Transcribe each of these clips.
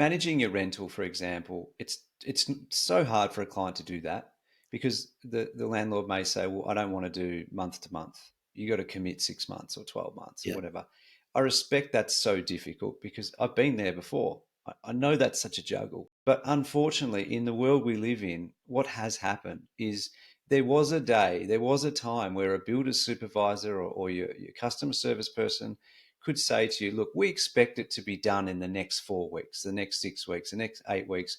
Managing your rental, for example, it's so hard for a client to do that because the landlord may say, well, I don't want to do month to month. You got to commit 6 months or 12 months or Yeah, whatever. I respect that's so difficult because I've been there before. I know that's such a juggle. But unfortunately, in the world we live in, what has happened is there was a day, there was a time where a builder's supervisor or your customer service person could say to you, look, we expect it to be done in the next 4 weeks, the next 6 weeks, the next 8 weeks,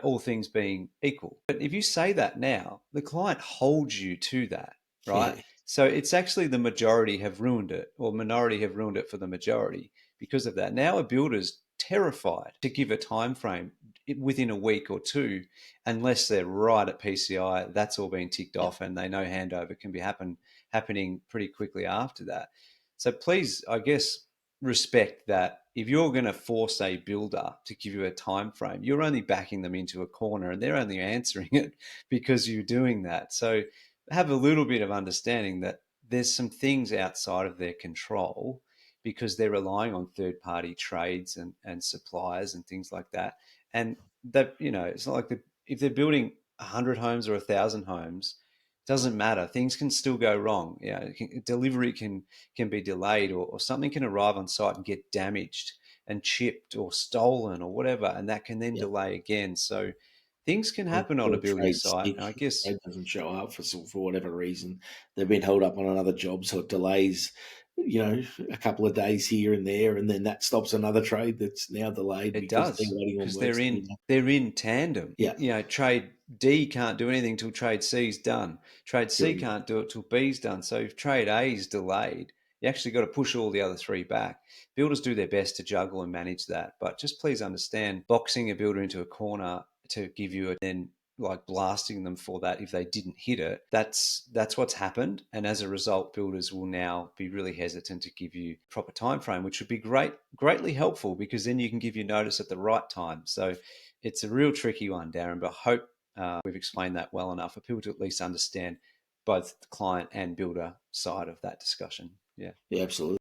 all things being equal. But if you say that now, the client holds you to that, right? yeah, So it's actually the majority have ruined it, or minority have ruined it for the majority because of that. Now a builder's terrified to give a time frame within a week or two, unless they're right at PCI. That's all being ticked yeah, off, and they know handover can be happening pretty quickly after that. So please, I guess, respect that if you're going to force a builder to give you a time frame, you're only backing them into a corner and they're only answering it because you're doing that. So have a little bit of understanding that there's some things outside of their control because they're relying on third party trades and suppliers and things like that. And that, it's not like if they're building 100 homes or 1,000 homes, doesn't matter. Things can still go wrong. Delivery can be delayed, or something can arrive on site and get damaged and chipped or stolen or whatever, and that can then yeah. delay again. So things can Or, happen on a or building trade site, sick, and I guess trade doesn't show up for whatever reason. They've been held up on another job, so it delays, a couple of days here and there, and then that stops another trade that's now delayed it because they're does waiting on because works they're to be in done. they're in tandem. Yeah, Trade D can't do anything till trade C's done. Trade C correct. can't do it till B's done. So if trade A is delayed, you actually got to push all the other three back. Builders do their best to juggle and manage that, but just please understand, boxing a builder into a corner to give you a then like blasting them for that if they didn't hit it, that's what's happened. And as a result, builders will now be really hesitant to give you proper time frame, which would be greatly helpful because then you can give you notice at the right time. So it's a real tricky one, Darren, but I hope we've explained that well enough for people to at least understand both the client and builder side of that discussion. Yeah. Yeah, absolutely.